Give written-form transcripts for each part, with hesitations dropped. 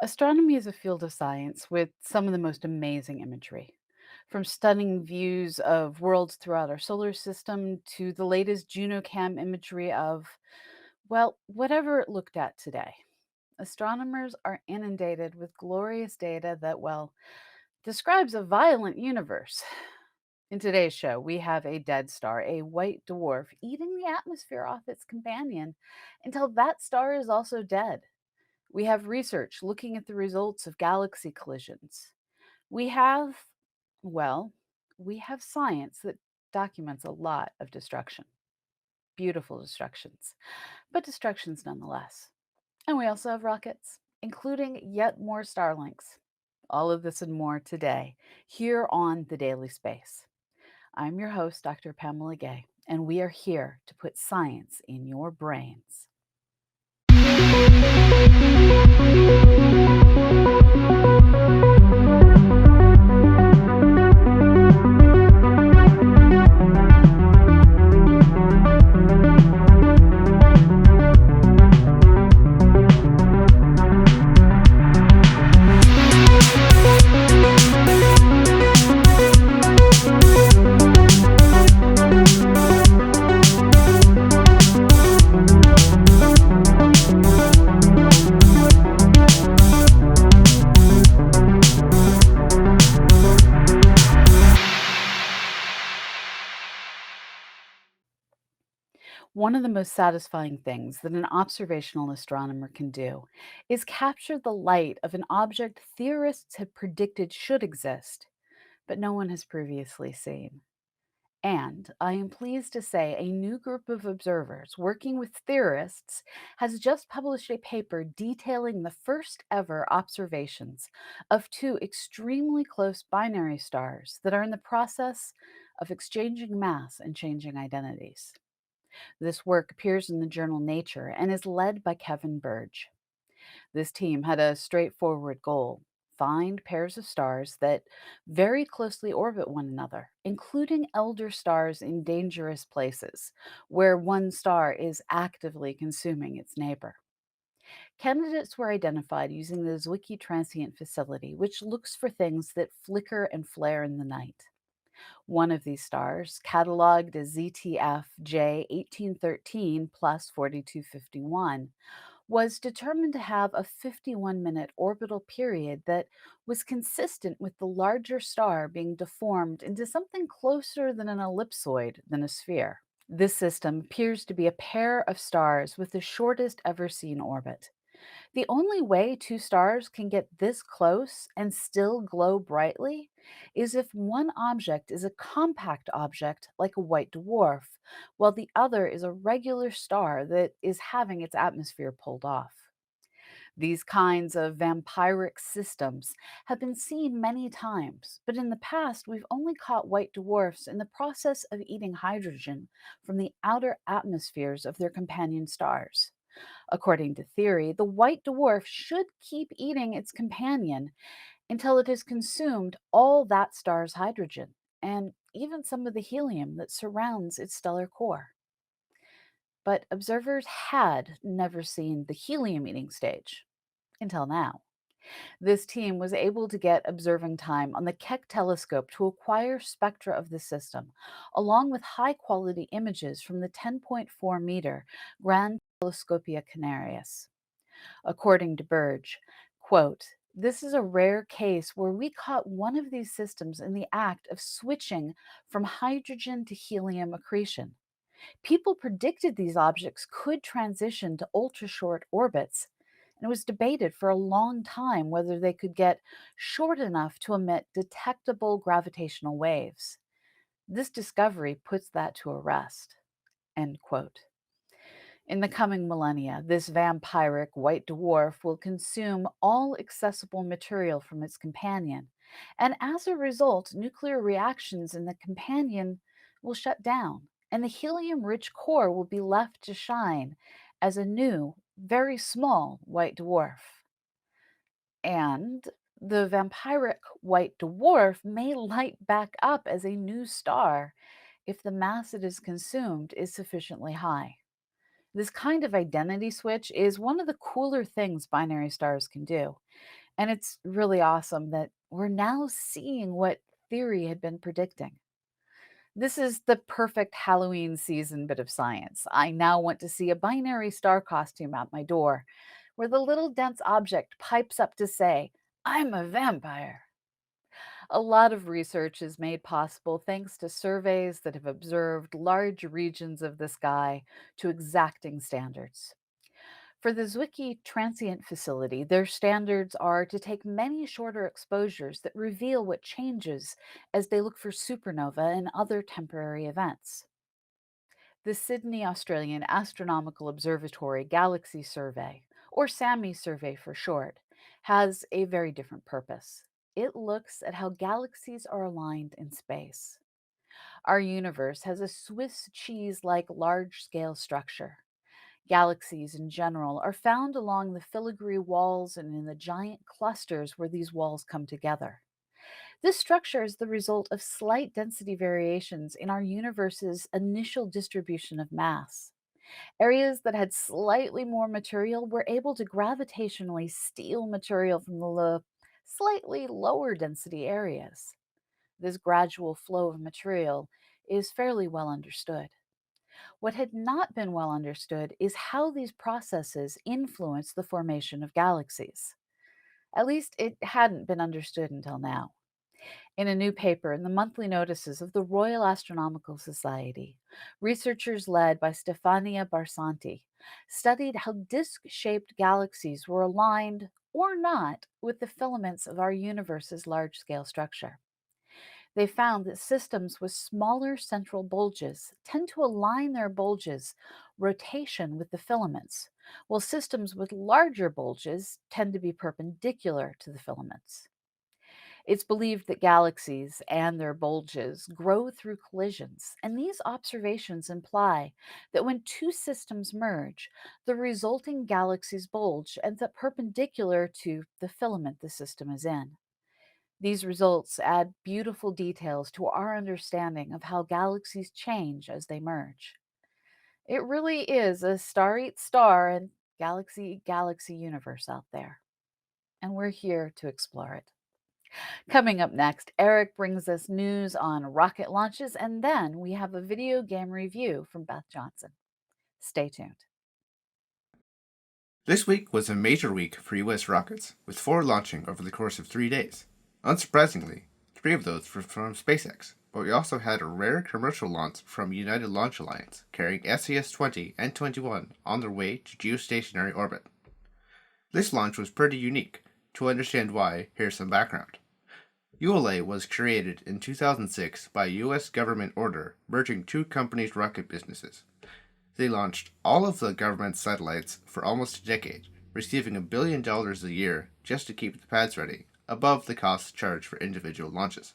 Astronomy is a field of science with some of the most amazing imagery. From stunning views of worlds throughout our solar system to the latest JunoCam imagery of, well, whatever it looked at today. Astronomers are inundated with glorious data that, well, describes a violent universe. In today's show, we have a dead star, a white dwarf, eating the atmosphere off its companion until that star is also dead. We have research looking at the results of galaxy collisions. We have, well, we have science that documents a lot of destruction, beautiful destructions, but destructions nonetheless. And we also have rockets, including yet more Starlinks. All of this and more today, here on The Daily Space. I'm your host, Dr. Pamela Gay, and we are here to put science in your brains. One of the most satisfying things that an observational astronomer can do is capture the light of an object theorists had predicted should exist, but no one has previously seen. And I am pleased to say a new group of observers working with theorists has just published a paper detailing the first ever observations of two extremely close binary stars that are in the process of exchanging mass and changing identities. This work appears in the journal Nature and is led by Kevin Burge. This team had a straightforward goal: find pairs of stars that very closely orbit one another, including elder stars in dangerous places where one star is actively consuming its neighbor. Candidates were identified using the Zwicky Transient Facility, which looks for things that flicker and flare in the night. One of these stars, cataloged as ZTF J1813 plus 4251, was determined to have a 51-minute orbital period that was consistent with the larger star being deformed into something closer than an ellipsoid than a sphere. This system appears to be a pair of stars with the shortest ever seen orbit. The only way two stars can get this close and still glow brightly is if one object is a compact object like a white dwarf, while the other is a regular star that is having its atmosphere pulled off. These kinds of vampiric systems have been seen many times, but in the past we've only caught white dwarfs in the process of eating hydrogen from the outer atmospheres of their companion stars. According to theory, the white dwarf should keep eating its companion until it has consumed all that star's hydrogen and even some of the helium that surrounds its stellar core. But observers had never seen the helium eating stage until now. This team was able to get observing time on the Keck telescope to acquire spectra of the system, along with high quality images from the 10.4-meter Grand Telescopia Canarias. According to Burge, quote, "This is a rare case where we caught one of these systems in the act of switching from hydrogen to helium accretion. People predicted these objects could transition to ultra short orbits, and it was debated for a long time whether they could get short enough to emit detectable gravitational waves. This discovery puts that to a rest." End quote. In the coming millennia, this vampiric white dwarf will consume all accessible material from its companion, and as a result, nuclear reactions in the companion will shut down, and the helium rich core will be left to shine as a new, very small white dwarf. And the vampiric white dwarf may light back up as a new star if the mass it is consumed is sufficiently high. This kind of identity switch is one of the cooler things binary stars can do. And it's really awesome that we're now seeing what theory had been predicting. This is the perfect Halloween season bit of science. I now want to see a binary star costume at my door, where the little dense object pipes up to say, I'm a vampire. A lot of research is made possible thanks to surveys that have observed large regions of the sky to exacting standards. For the Zwicky Transient Facility, their standards are to take many shorter exposures that reveal what changes as they look for supernova and other temporary events. The Sydney Australian Astronomical Observatory Galaxy Survey, or SAMI survey for short, has a very different purpose. It looks at how galaxies are aligned in space. Our universe has a Swiss cheese like large scale structure. Galaxies in general are found along the filigree walls and in the giant clusters where these walls come together. This structure is the result of slight density variations in our universe's initial distribution of mass. Areas that had slightly more material were able to gravitationally steal material from the slightly lower density areas. This gradual flow of material is fairly well understood. What had not been well understood is how these processes influence the formation of galaxies. At least it hadn't been understood until now. In a new paper in the monthly notices of the Royal Astronomical Society, researchers led by Stefania Barsanti studied how disk shaped galaxies were aligned or not with the filaments of our universe's large scale structure. They found that systems with smaller central bulges tend to align their bulges' rotation with the filaments, while systems with larger bulges tend to be perpendicular to the filaments. It's believed that galaxies and their bulges grow through collisions, and these observations imply that when two systems merge, the resulting galaxy's bulge ends up perpendicular to the filament the system is in. These results add beautiful details to our understanding of how galaxies change as they merge. It really is a star eats star and galaxy eat galaxy universe out there, and we're here to explore it. Coming up next, Eric brings us news on rocket launches, and then we have a video game review from Beth Johnson. Stay tuned. This week was a major week for US rockets, with 4 launching over the course of 3 days. Unsurprisingly, 3 of those were from SpaceX, but we also had a rare commercial launch from United Launch Alliance, carrying SES-20 and 21 on their way to geostationary orbit. This launch was pretty unique. To understand why, here's some background. ULA was created in 2006 by a US government order merging 2 companies' rocket businesses. They launched all of the government's satellites for almost a decade, receiving $1 billion a year just to keep the pads ready, above the costs charged for individual launches.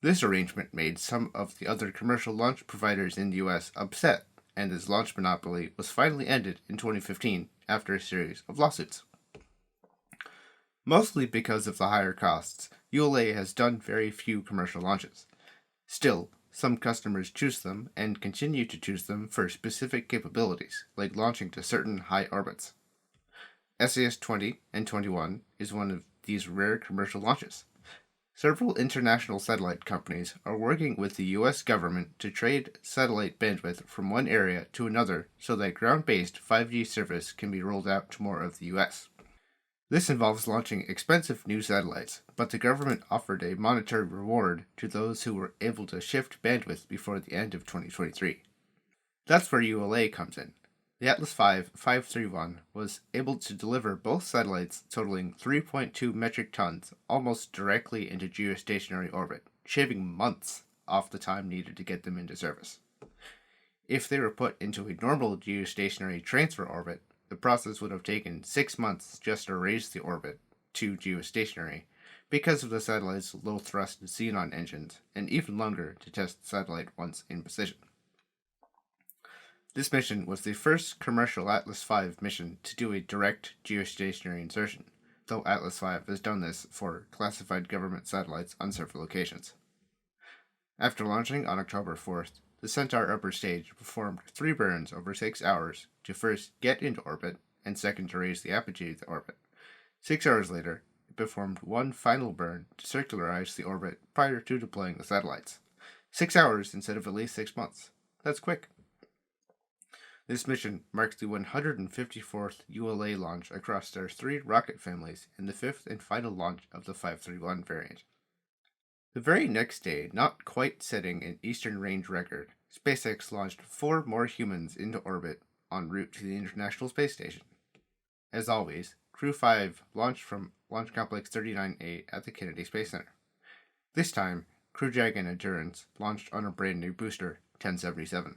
This arrangement made some of the other commercial launch providers in the US upset, and this launch monopoly was finally ended in 2015 after a series of lawsuits. Mostly because of the higher costs, ULA has done very few commercial launches. Still, some customers choose them and continue to choose them for specific capabilities, like launching to certain high orbits. SES-20 and 21 is one of these rare commercial launches. Several international satellite companies are working with the US government to trade satellite bandwidth from one area to another so that ground-based 5G service can be rolled out to more of the US. This involves launching expensive new satellites, but the government offered a monetary reward to those who were able to shift bandwidth before the end of 2023. That's where ULA comes in. The Atlas V 531 was able to deliver both satellites totaling 3.2 metric tons almost directly into geostationary orbit, shaving months off the time needed to get them into service. If they were put into a normal geostationary transfer orbit, the process would have taken 6 months just to raise the orbit to geostationary because of the satellite's low-thrust xenon engines, and even longer to test the satellite once in position. This mission was the first commercial Atlas V mission to do a direct geostationary insertion, though Atlas V has done this for classified government satellites on several occasions. After launching on October 4th, the Centaur upper stage performed 3 burns over 6 hours to first get into orbit and second to raise the apogee of the orbit. 6 hours later, it performed one final burn to circularize the orbit prior to deploying the satellites. 6 hours instead of at least 6 months. That's quick. This mission marks the 154th ULA launch across their 3 rocket families and the 5th and final launch of the 531 variant. The very next day, not quite setting an Eastern Range record, SpaceX launched 4 more humans into orbit en route to the International Space Station. As always, Crew 5 launched from Launch Complex 39A at the Kennedy Space Center. This time, Crew Dragon Endurance launched on a brand new booster, 1077.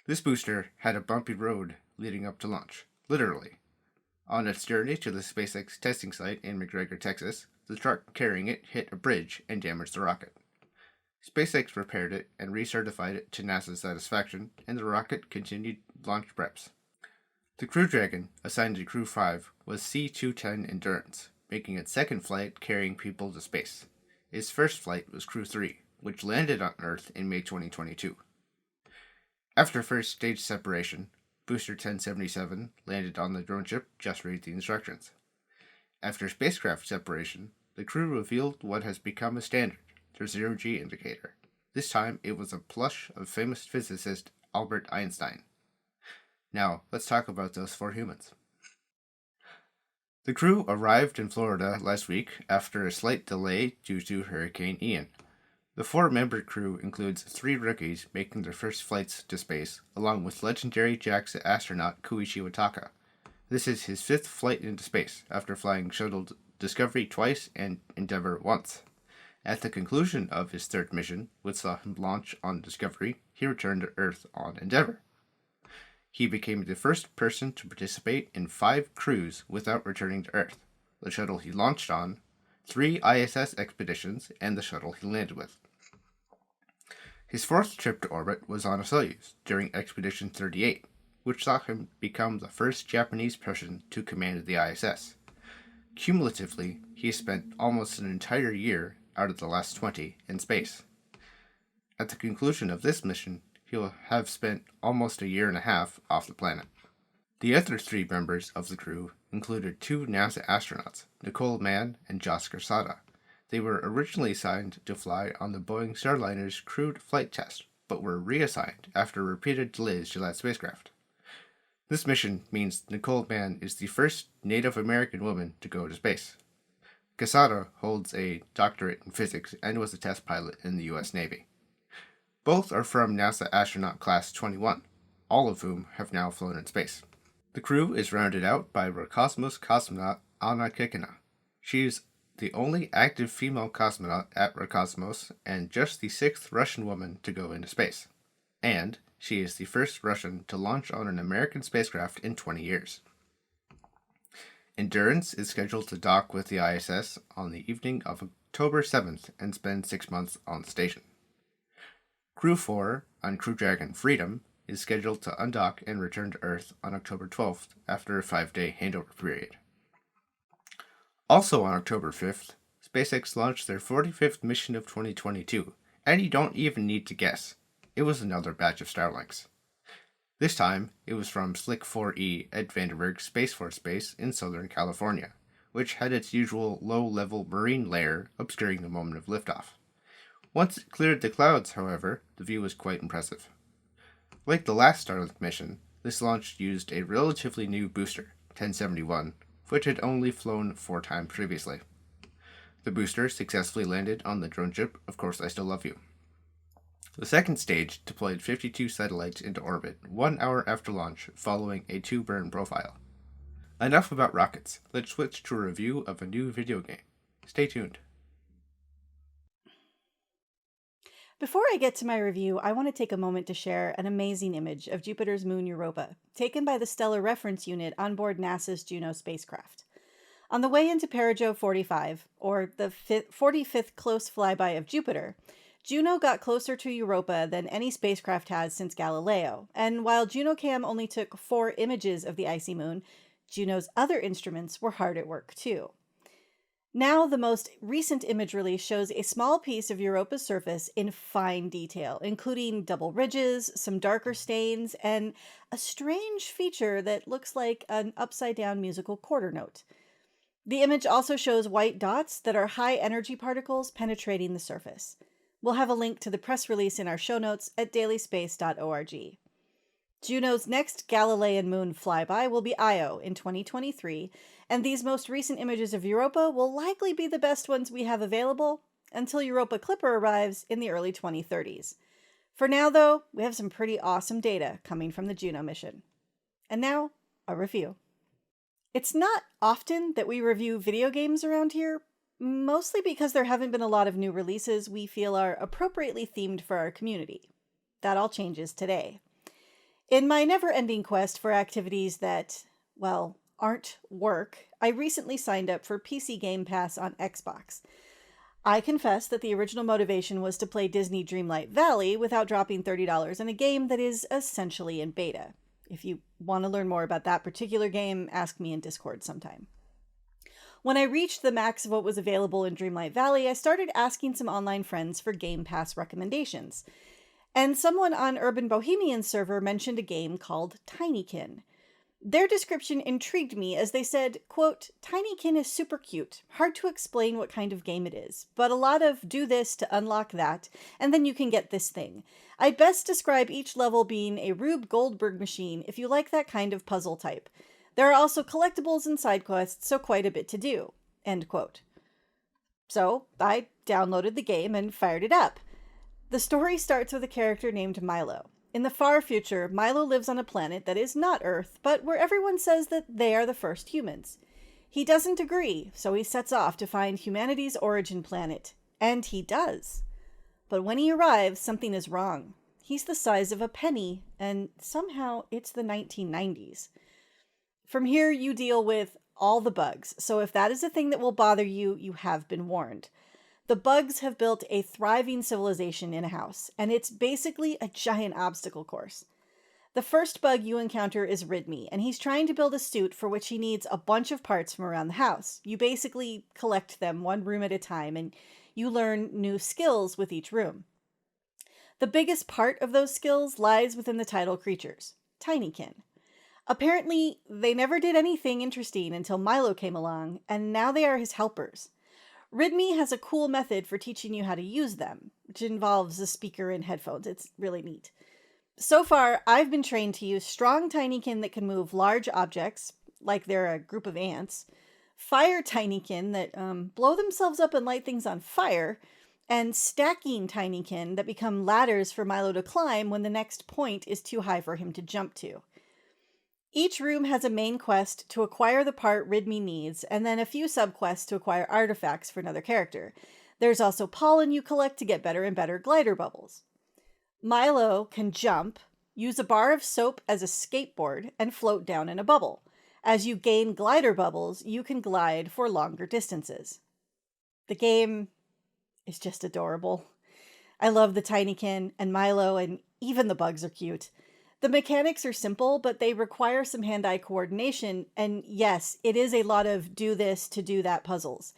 This booster had a bumpy road leading up to launch, literally. On its journey to the SpaceX testing site in McGregor, Texas, the truck carrying it hit a bridge and damaged the rocket. SpaceX repaired it and recertified it to NASA's satisfaction, and the rocket continued launch preps. The Crew Dragon, assigned to Crew 5, was C-210 Endurance, making its second flight carrying people to space. Its first flight was Crew 3, which landed on Earth in May 2022. After first stage separation, Booster 1077 landed on the drone ship, just read the instructions. After spacecraft separation, the crew revealed what has become a standard, their zero-G indicator. This time, it was a plush of famous physicist Albert Einstein. Now, let's talk about those 4 humans. The crew arrived in Florida last week after a slight delay due to Hurricane Ian. The 4-member crew includes 3 rookies making their first flights to space, along with legendary JAXA astronaut Koichi Wataka. This is his 5th flight into space, after flying Shuttle Discovery twice and Endeavour once. At the conclusion of his 3rd mission, which saw him launch on Discovery, he returned to Earth on Endeavour. He became the first person to participate in 5 crews without returning to Earth: the shuttle he launched on, 3 ISS expeditions, and the shuttle he landed with. His 4th trip to orbit was on a Soyuz during Expedition 38, which saw him become the first Japanese person to command the ISS. Cumulatively, he spent almost an entire year out of the last 20 in space. At the conclusion of this mission, he'll have spent almost a year and a half off the planet. The other 3 members of the crew included 2 NASA astronauts, Nicole Mann and Josh Cassata. They were originally assigned to fly on the Boeing Starliner's crewed flight test, but were reassigned after repeated delays to that spacecraft. This mission means Nicole Mann is the first Native American woman to go to space. Cassata holds a doctorate in physics and was a test pilot in the U.S. Navy. Both are from NASA Astronaut Class 21, all of whom have now flown in space. The crew is rounded out by Roscosmos cosmonaut Anna Kikina. She's the only active female cosmonaut at Roscosmos and just the 6th Russian woman to go into space. And she is the first Russian to launch on an American spacecraft in 20 years. Endurance is scheduled to dock with the ISS on the evening of October 7th and spend 6 months on the station. Crew 4 on Crew Dragon Freedom is scheduled to undock and return to Earth on October 12th after a 5-day handover period. Also on October 5th, SpaceX launched their 45th mission of 2022, and you don't even need to guess. It was another batch of Starlinks. This time, it was from Slick 4E at Vandenberg Space Force Base in Southern California, which had its usual low-level marine layer obscuring the moment of liftoff. Once it cleared the clouds, however, the view was quite impressive. Like the last Starlink mission, this launch used a relatively new booster, 1071, which had only flown 4 times previously. The booster successfully landed on the drone ship Of Course I Still Love You. The second stage deployed 52 satellites into orbit 1 hour after launch, following a 2-burn profile. Enough about rockets. Let's switch to a review of a new video game. Stay tuned. Before I get to my review, I want to take a moment to share an amazing image of Jupiter's moon Europa, taken by the Stellar Reference Unit on board NASA's Juno spacecraft. On the way into Perigeo 45, or the 45th close flyby of Jupiter, Juno got closer to Europa than any spacecraft has since Galileo, and while JunoCam only took 4 images of the icy moon, Juno's other instruments were hard at work too. Now, the most recent image release shows a small piece of Europa's surface in fine detail, including double ridges, some darker stains, and a strange feature that looks like an upside down musical quarter note. The image also shows white dots that are high energy particles penetrating the surface. We'll have a link to the press release in our show notes at dailyspace.org. Juno's next Galilean moon flyby will be Io in 2023, and these most recent images of Europa will likely be the best ones we have available until Europa Clipper arrives in the early 2030s. For now, though, we have some pretty awesome data coming from the Juno mission. And now, a review. It's not often that we review video games around here, mostly because there haven't been a lot of new releases we feel are appropriately themed for our community. That all changes today. In my never-ending quest for activities that, well, aren't work, I recently signed up for PC Game Pass on Xbox. I confess that the original motivation was to play Disney Dreamlight Valley without dropping $30 in a game that is essentially in beta. If you want to learn more about that particular game, ask me in Discord sometime. When I reached the max of what was available in Dreamlight Valley, I started asking some online friends for Game Pass recommendations. And someone on Urban Bohemian's server mentioned a game called Tinykin. Their description intrigued me as they said, quote, "Tinykin is super cute. Hard to explain what kind of game it is, but a lot of do this to unlock that, and then you can get this thing. I'd best describe each level being a Rube Goldberg machine if you like that kind of puzzle type. There are also collectibles and side quests, so quite a bit to do." End quote. So I downloaded the game and fired it up. The story starts with a character named Milo. In the far future, Milo lives on a planet that is not Earth, but where everyone says that they are the first humans. He doesn't agree, so he sets off to find humanity's origin planet. And he does. But when he arrives, something is wrong. He's the size of a penny, and somehow it's the 1990s. From here, you deal with all the bugs, so if that is a thing that will bother you, you have been warned. The bugs have built a thriving civilization in a house, and it's basically a giant obstacle course. The first bug you encounter is Ridme, and he's trying to build a suit for which he needs a bunch of parts from around the house. You basically collect them one room at a time, and you learn new skills with each room. The biggest part of those skills lies within the title creatures, Tinykin. Apparently, they never did anything interesting until Milo came along, and now they are his helpers. Ridme has a cool method for teaching you how to use them, which involves a speaker and headphones. It's really neat. So far, I've been trained to use strong Tinykin that can move large objects, like they're a group of ants, fire Tinykin that blow themselves up and light things on fire, and stacking Tinykin that become ladders for Milo to climb when the next point is too high for him to jump to. Each room has a main quest to acquire the part Ridme needs, and then a few subquests to acquire artifacts for another character. There's also pollen you collect to get better and better glider bubbles. Milo can jump, use a bar of soap as a skateboard, and float down in a bubble. As you gain glider bubbles, you can glide for longer distances. The game is just adorable. I love the Tinykin and Milo, and even the bugs are cute. The mechanics are simple, but they require some hand-eye coordination, and yes, it is a lot of do this to do that puzzles.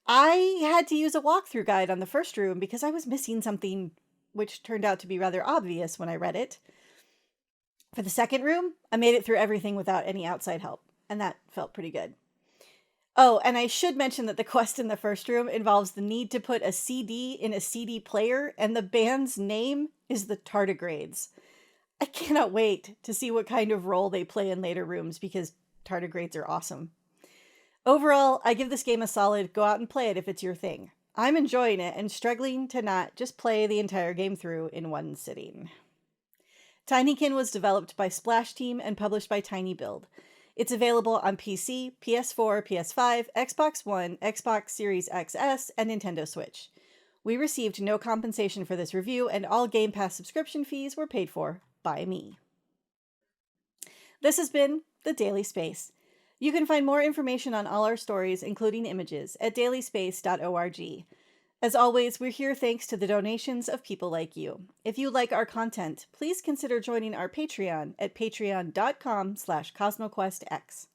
I had to use a walkthrough guide on the first room because I was missing something, which turned out to be rather obvious when I read it. For the second room, I made it through everything without any outside help, and that felt pretty good. Oh, and I should mention that the quest in the first room involves the need to put a CD in a CD player, and the band's name is the Tardigrades. I cannot wait to see what kind of role they play in later rooms because tardigrades are awesome. Overall, I give this game a solid go out and play it if it's your thing. I'm enjoying it and struggling to not just play the entire game through in one sitting. Tinykin was developed by Splash Team and published by Tiny Build. It's available on PC, PS4, PS5, Xbox One, Xbox Series XS, and Nintendo Switch. We received no compensation for this review, and all Game Pass subscription fees were paid for by me. This has been The Daily Space. You can find more information on all our stories, including images, at dailyspace.org. As always, we're here thanks to the donations of people like you. If you like our content, please consider joining our Patreon at patreon.com/CosmoQuestX.